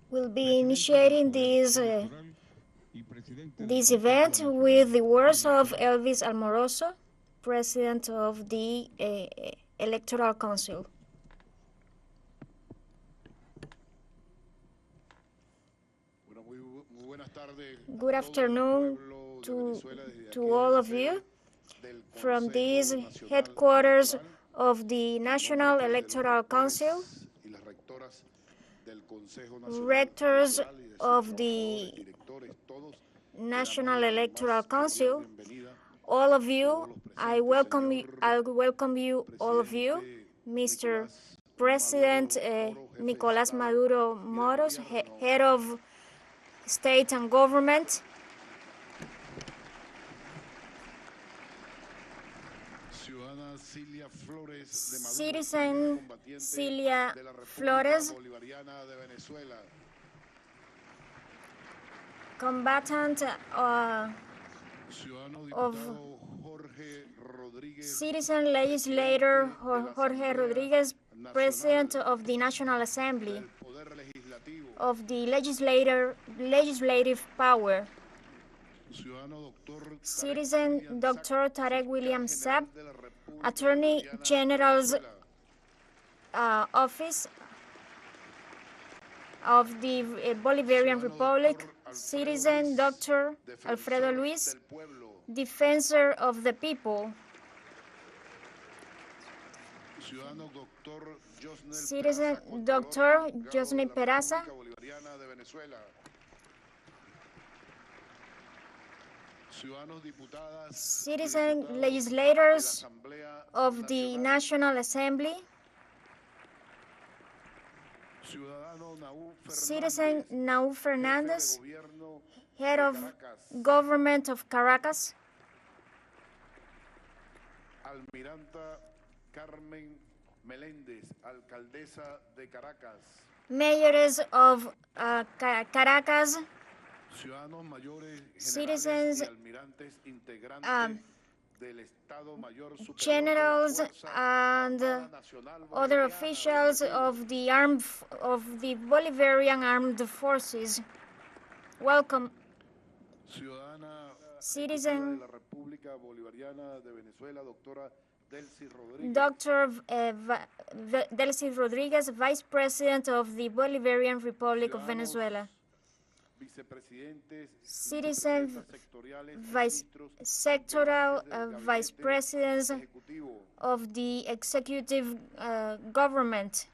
Will be initiating this event with the words of Elvis Almoroso, President of the Electoral Council. Good afternoon to all of you from these headquarters of the National Electoral Council, rectors of the National Electoral Council, all of you. I welcome you, all of you, Mr. President Nicolás Maduro Moros, head of state and government, Citizen Celia Flores, combatant of Citizen Legislator Jorge Rodriguez, President of the National Assembly, of the legislative power, Citizen Dr. Tarek William Saab, Attorney General's Office of the Bolivarian Republic, Citizen Dr. Alfredo Luis, Defensor of the People, Citizen Dr. Josny Peraza, Citizen Legislators of the National Assembly, Citizen Naú Fernandez, Head of Government of Caracas, Almiranta Carmen Meléndez, Alcaldesa de Caracas, Mayors of Caracas, ciudadanos mayores, citizens, y almirantes integrantes del Estado Mayor Superior generals, de Fuerza and other officials of the Bolivarian Armed Forces. Welcome, Ciudadana citizen de la República Bolivariana de Venezuela, doctora Delcy Rodríguez. Dr. Delcy Rodriguez, Vice President of the Bolivarian Republic of Venezuela. Citizen sectoral vice presidents of the executive government.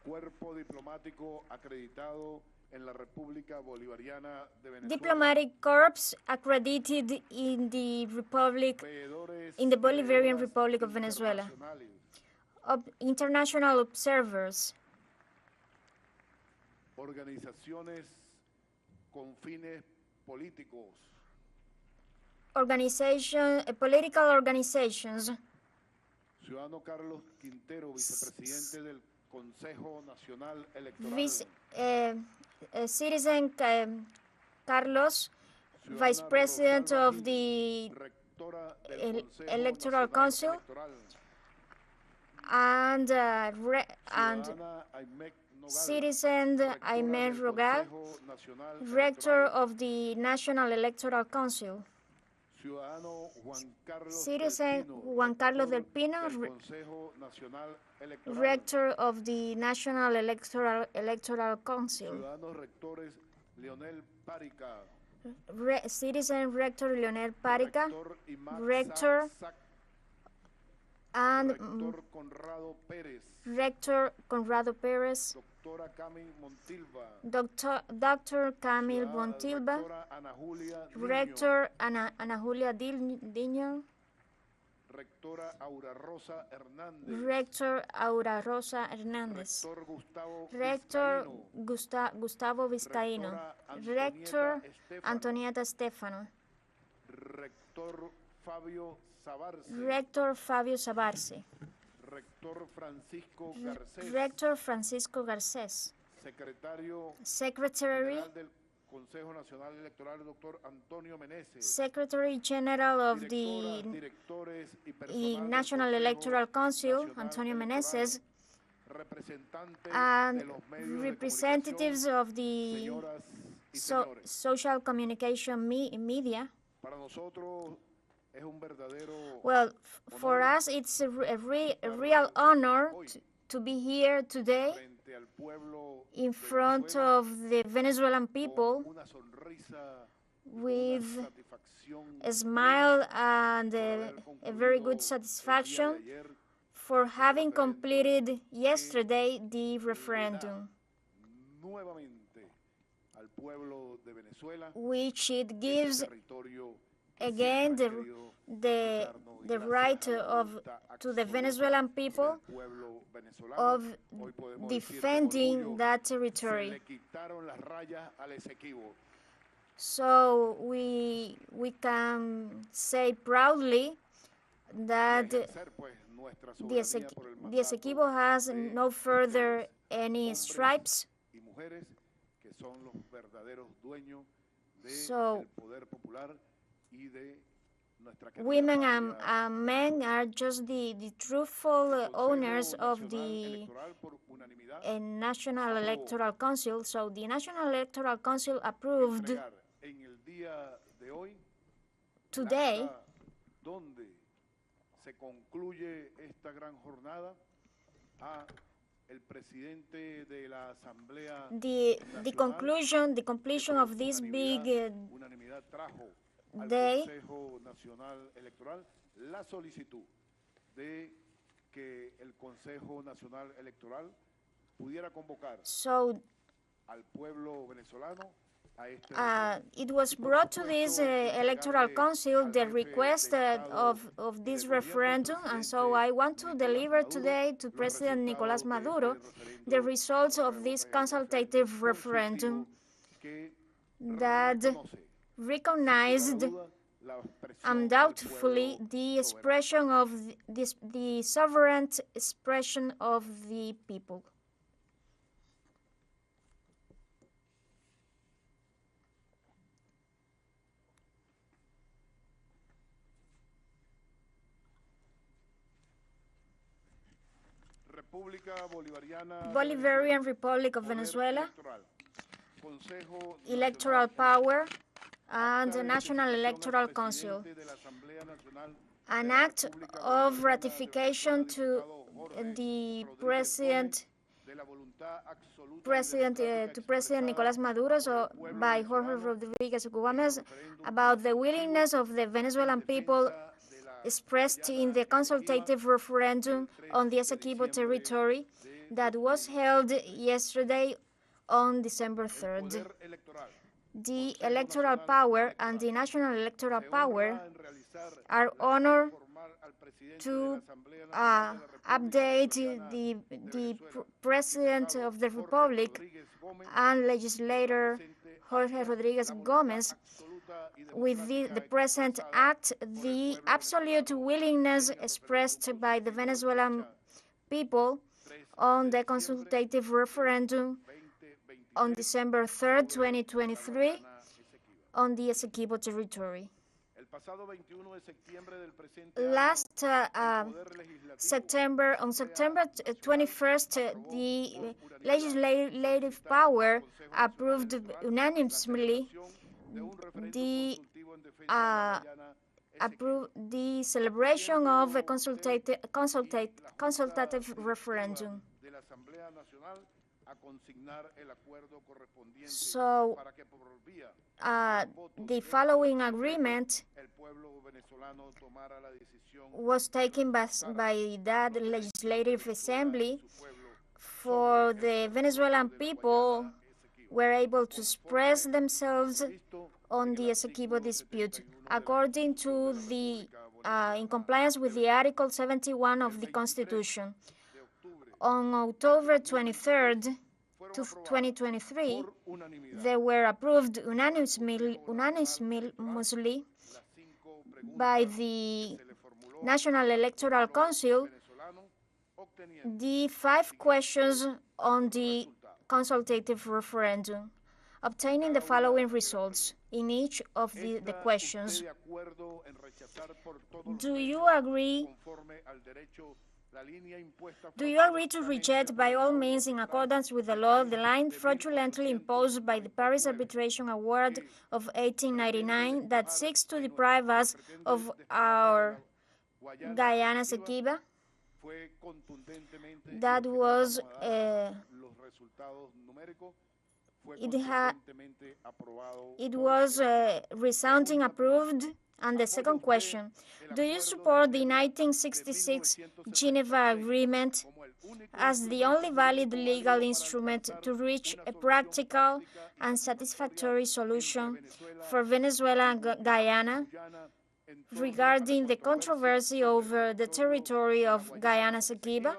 Cuerpo diplomático acreditado en la República Bolivariana de Venezuela. Diplomatic corps accredited in the Bolivarian Republic of Venezuela. International observers. Organizaciones con fines políticos. Political organizations. Ciudadano Carlos Quintero, vicepresidente del Consejo Nacional Electoral. Citizen Carlos, Vice President of the Electoral Council, and Citizen Aymen Rogal, Rector of the National Electoral Council. Citizen Juan Carlos del Pino, Rector of the National Electoral Council. Citizen Rector Leonel Parica, Rector and Rector Conrado Pérez, Dr. Camil Montilva, Rector Ana Julia Diño, Rector Aura Rosa Hernández, Rector Gustavo Vizcaíno, Rector Antonieta Stefano, Rector Fabio Sabarce, Rector Francisco Garcés, Secretary Consejo Nacional Electoral, Dr. Antonio Meneses, Secretary General of the National Electoral Council, Antonio Meneses, and representatives of the social communication media. Well, for us, it's a real honor to be here today in front of the Venezuelan people with a smile and a very good satisfaction for having completed yesterday the referendum, which it gives again the right to the Venezuelan people of defending that territory. So we can say proudly that the Esequibo has no further any stripes. So women and men are just the truthful owners of the National Electoral Council. So the National Electoral Council approved today the completion of this big day. So it was brought to this electoral council the request of this referendum, and so I want to deliver today to President Nicolás Maduro the results of this consultative referendum that recognized undoubtedly the expression of the sovereign expression of the people. Bolivarian Republic of Venezuela, electoral power, and the National Electoral Council. An act of ratification to the President Nicolás Maduro, so by Jorge Rodríguez Gómez, about the willingness of the Venezuelan people expressed in the consultative referendum on the Esequibo territory that was held yesterday on December 3rd. The electoral power and the national electoral power are honored to update the President of the Republic and legislator Jorge Rodríguez Gómez with the present act the absolute willingness expressed by the Venezuelan people on the consultative referendum on December 3rd, 2023, on the Esequibo territory. Last September 21st, the legislative power approved unanimously the celebration of a consultative referendum. So the following agreement was taken by that legislative assembly for the Venezuelan people were able to express themselves on the Esequibo dispute according to the in compliance with the Article 71 of the Constitution. On October 23rd, 2023, they were approved unanimously by the National Electoral Council the 5 questions on the consultative referendum, obtaining the following results in each of the questions. Do you agree Do you agree to reject by all means, in accordance with the law, the line fraudulently imposed by the Paris Arbitration Award of 1899 that seeks to deprive us of our Guyana Esequiba? That was it was resounding approved. And the second question, do you support the 1966 Geneva Agreement as the only valid legal instrument to reach a practical and satisfactory solution for Venezuela and Guyana regarding the controversy over the territory of Guyana Esequiba?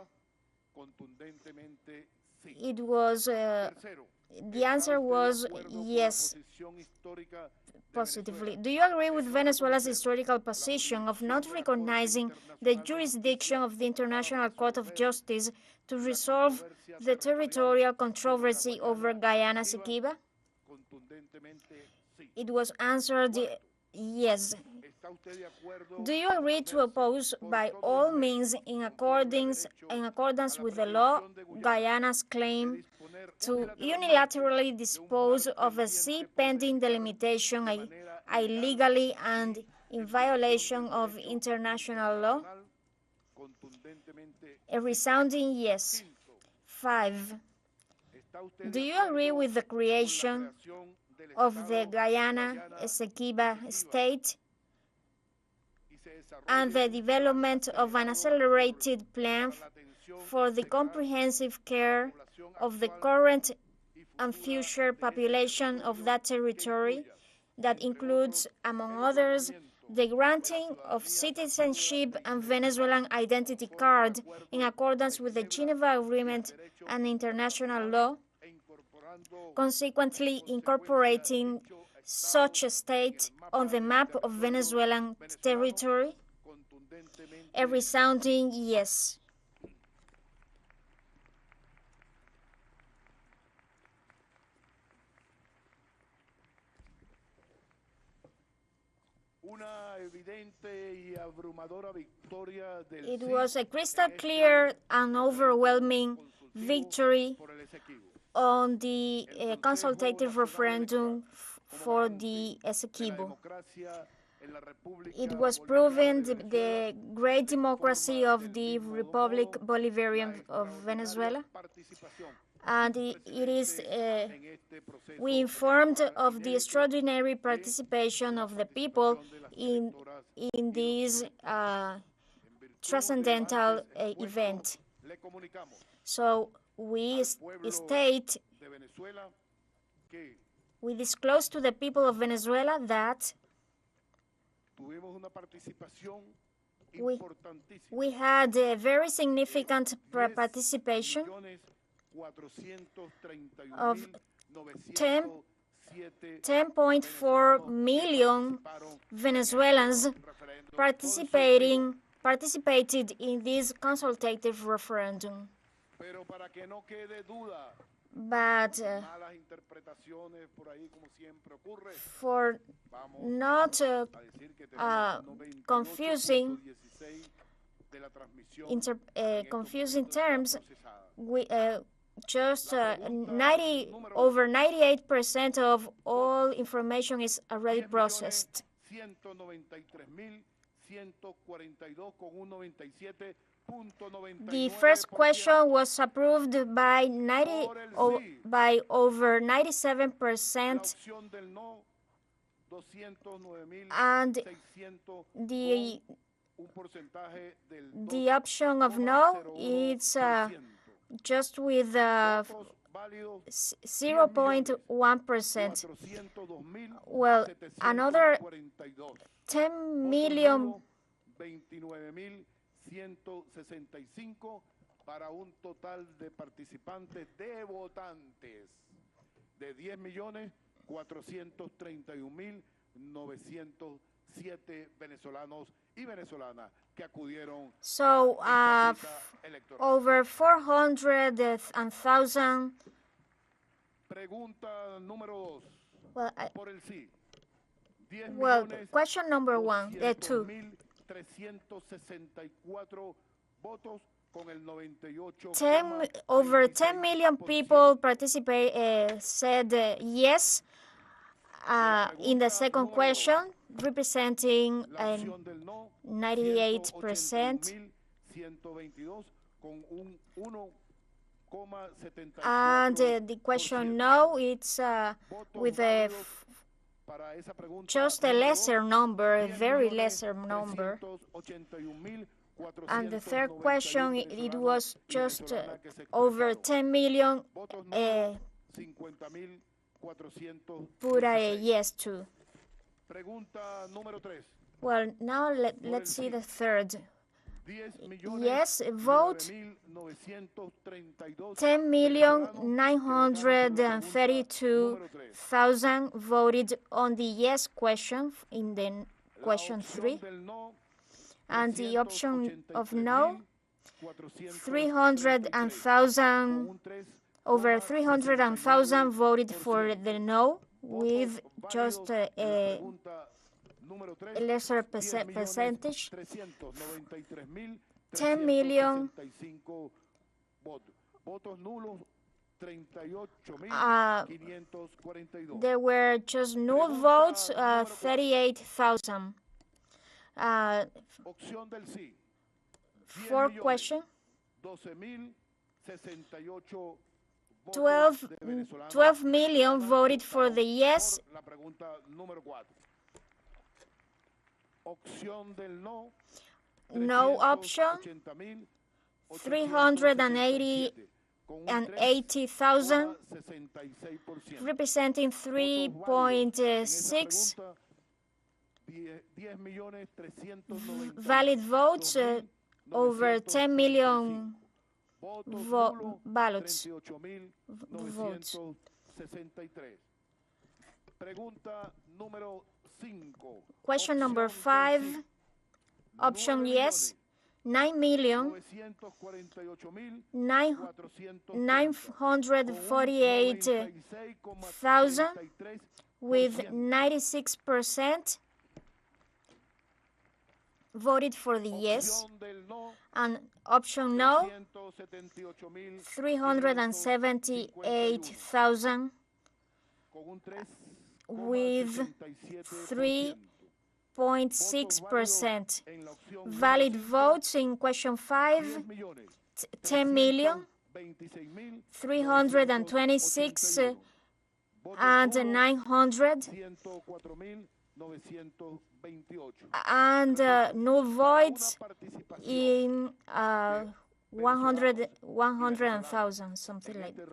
It was the answer was yes, positively. Do you agree with Venezuela's historical position of not recognizing the jurisdiction of the International Court of Justice to resolve the territorial controversy over Guyana Esequiba? It was answered yes. Do you agree to oppose by all means, in accordance with the law, Guyana's claim to unilaterally dispose of a sea pending delimitation illegally and in violation of international law? A resounding yes. 5. Do you agree with the creation of the Guyana Esequiba state and the development of an accelerated plan for the comprehensive care of the current and future population of that territory, that includes, among others, the granting of citizenship and Venezuelan identity card in accordance with the Geneva Agreement and international law, consequently incorporating such a state on the map of Venezuelan territory? A resounding yes. It was a crystal clear and overwhelming victory on the consultative referendum for the Essequibo. It was proven the great democracy of the Republic Bolivarian of Venezuela, and we informed of the extraordinary participation of the people in this transcendental event. So we disclose to the people of Venezuela that we had a very significant participation of 10.4 million Venezuelans participated in this consultative referendum. But for not confusing terms, we just over 98% of all information is already processed. The first question was approved by over 97%, and the option of no, it's just with 0.1%. Well, another 10 million para un total de participantes de votantes de 10.431.907 venezolanos y venezolanas que acudieron. So, over 400,000. Pregunta número 2. Por el sí. Well, question number 1, the 2. 364 votos Over 10 million people said yes in the second question, representing 98%. And the question no, it's with just a lesser number, a very lesser number. And the third question, it was just over 10 million put a yes to. Well, now let's see the third. Yes, vote 10,932,000 voted on the yes question in the question 3. And the option of no, 300,000, over 300,000 voted for the no, with just a lesser percentage. 10 million. There were just null votes, 38,000. Fourth question. 12 million voted for the yes. No option, 380,000, representing 3.6 valid votes, over 10 million ballots votes. Question number 5, option yes, 9,948,000 with 96% voted for the yes, and option no, 378,000 with 3.6% valid votes in question 5, 10,326,900 and null votes in 100,000, something like that.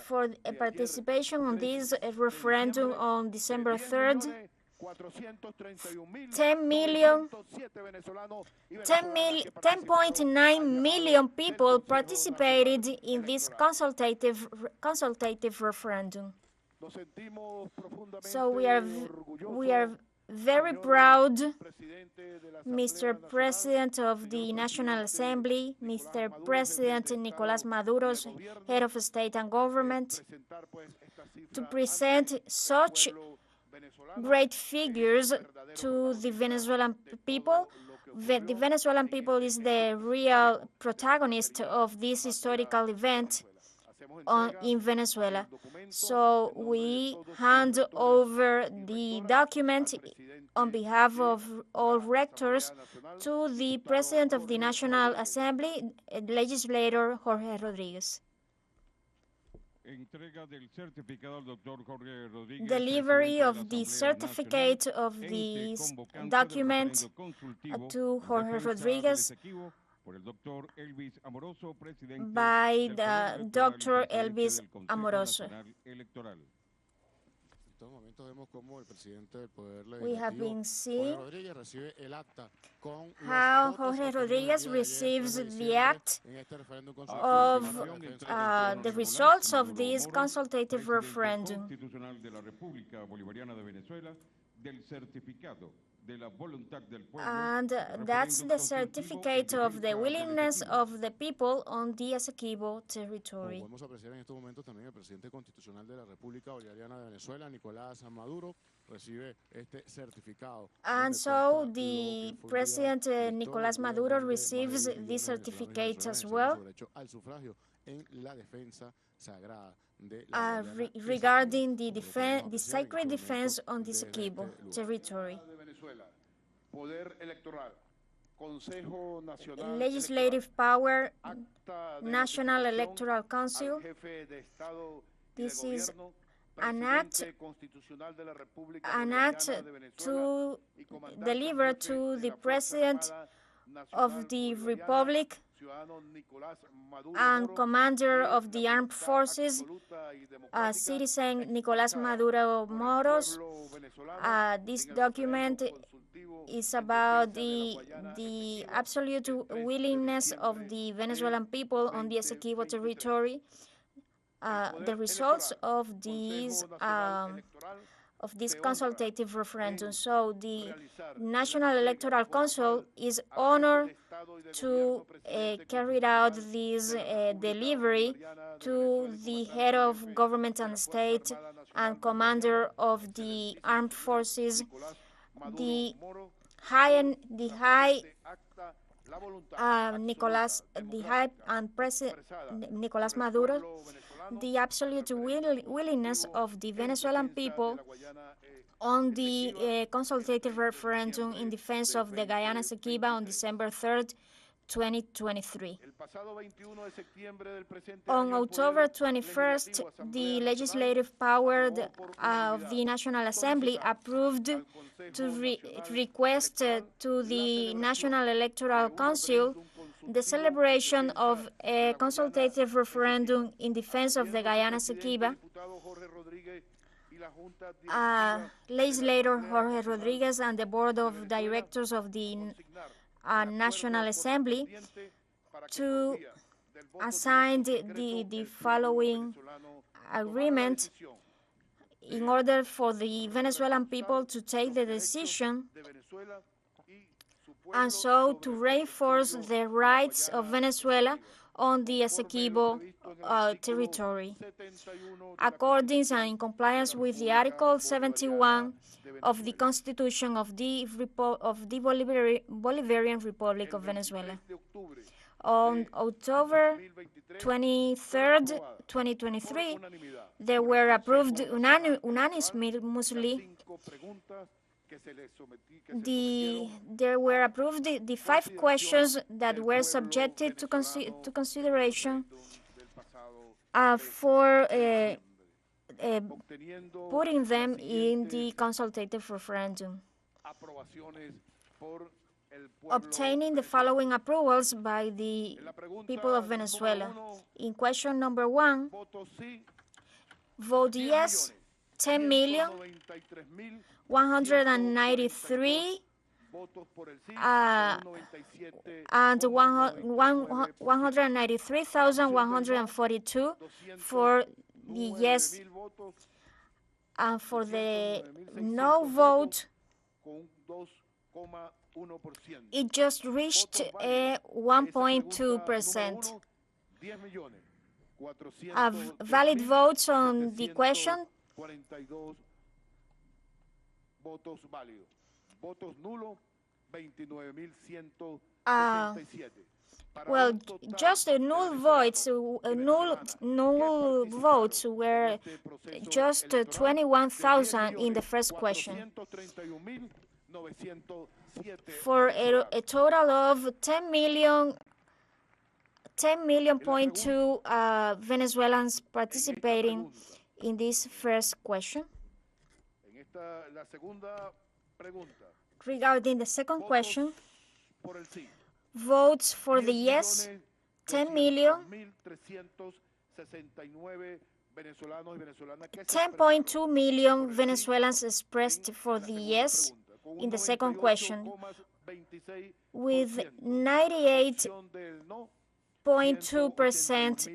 For a participation on this referendum on December 3rd, 10.9 million people participated in this consultative referendum. So we are very proud, Mr. President of the National Assembly, Mr. President Nicolás Maduro's head of state and government, to present such great figures to the Venezuelan people. The Venezuelan people is the real protagonist of this historical event in Venezuela. So we hand over the document on behalf of all rectors to the President of the National Assembly, legislator Jorge Rodríguez. Delivery of the certificate of this document to Jorge Rodríguez by Dr. Elvis Amoroso. We have been seeing how Jorge Rodríguez receives the act of the results of this consultative referendum. And that's the certificate of the willingness of the people on the Esequibo territory. Podemos apreciar en estos momentos también el presidente constitucional de la República Bolivariana de Venezuela, Nicolás Maduro, recibe este certificado. And so the President Nicolás Maduro receives this certificate as well regarding the sacred defense on the Esequibo territory. Legislative power, National Electoral Council. This is an act to deliver to the President of the Republic and Commander of the Armed Forces, citizen Nicolás Maduro Moros. This document is about the absolute willingness of the Venezuelan people on the Esequibo territory. The results of this consultative referendum. So the National Electoral Council is honored to carry out this delivery to the head of government and state and commander of the armed forces, the high and President Nicolás Maduro, the absolute willingness of the Venezuelan people on the consultative referendum in defense of the Guyana Esequiba on December 3rd, 2023. On October 21st, the legislative power of the National Assembly approved to request to the National Electoral Council the celebration of a consultative referendum in defense of the Guyana Esequiba. Legislator Jorge Rodriguez and the Board of Directors of the National Assembly to assign the following agreement in order for the Venezuelan people to take the decision and so to reinforce the rights of Venezuela on the Esequibo territory, according and in compliance with the Article 71 of the Constitution of the Bolivarian Republic of Venezuela. On October 23rd, 2023, they were approved unanimously. There were approved the 5 questions that were subjected to consideration for putting them in the consultative referendum, obtaining the following approvals by the people of Venezuela. In question number 1, vote yes, 10,193,142 for the yes, and for the no vote, it just reached 1.2%. Valid votes on the question, well, just null votes were just 21,000 in the first question, for a total of 10.2 Venezuelans participating in this first question. Regarding the second question, votes for the yes, 10.2 million Venezuelans expressed for the yes in the second question, with 98.2%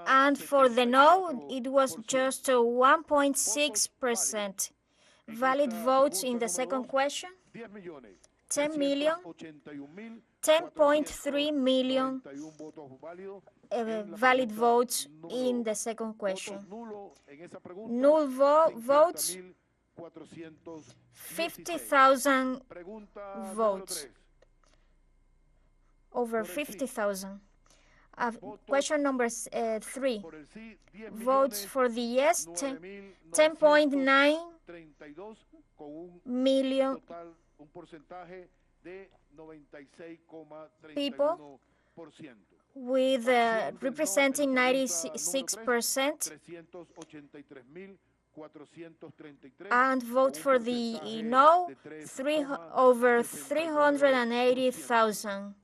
And for the no, it was just 1.6%. Valid votes in the second question, 10 million, 10.3 million valid votes in the second question. Null votes, 50,000 votes, over 50,000. Question number 3. Votes for the yes, 10.9 million people, with representing 96%, and vote for the no, over 380,000.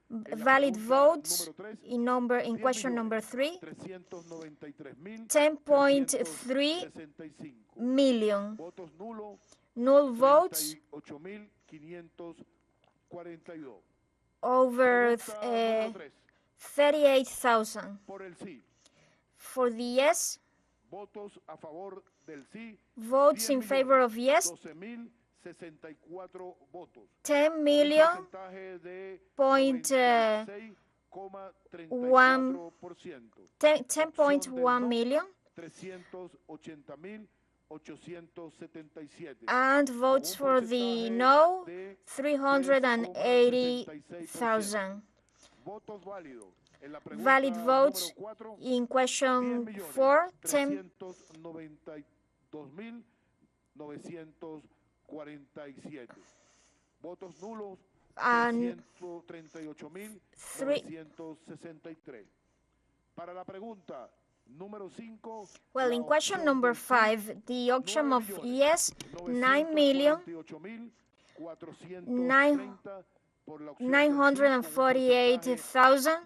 Valid votes in question number 3, 10.3 million. Null votes, over 38,000. For the yes, votes in favor of yes, 10 million, 10.1 million, and votes for the no, 380,000. Valid votes in question 4, 10.947. Votos nulos, and 338.963. Para la pregunta número 5. Well, in question number 5, the option of yes, 9,948,000,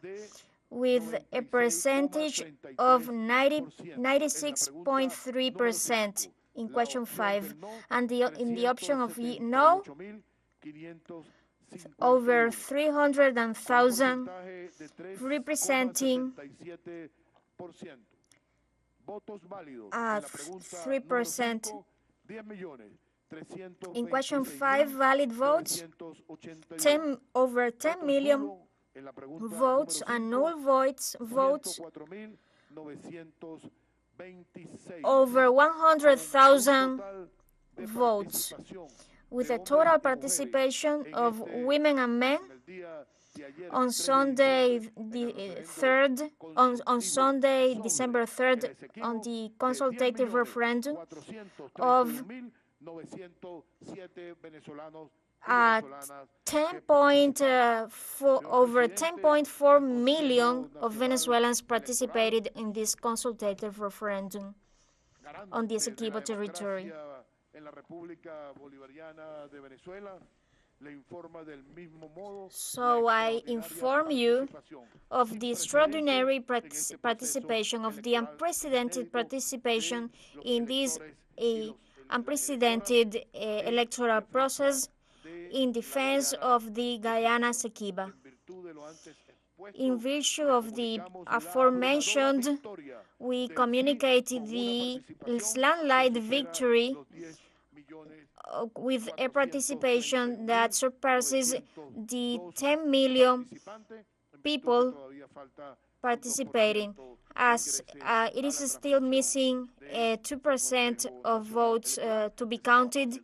with a percentage of 96.3% in question 5, and in the option of no, over 300,000, representing 3%. In question 5, valid votes, over 10 million votes, and null votes, over 100,000 votes, with a total participation of women and men on Sunday, on Sunday, December 3rd, on the consultative referendum of 10.4 million of Venezuelans participated in this consultative referendum on the Essequibo territory. So I inform you of the extraordinary participation, of the unprecedented participation in this unprecedented electoral process in defense of the Guyana Essequibo. In virtue of the aforementioned, we communicated the landslide victory with a participation that surpasses the 10 million people participating, as it is still missing 2% of votes to be counted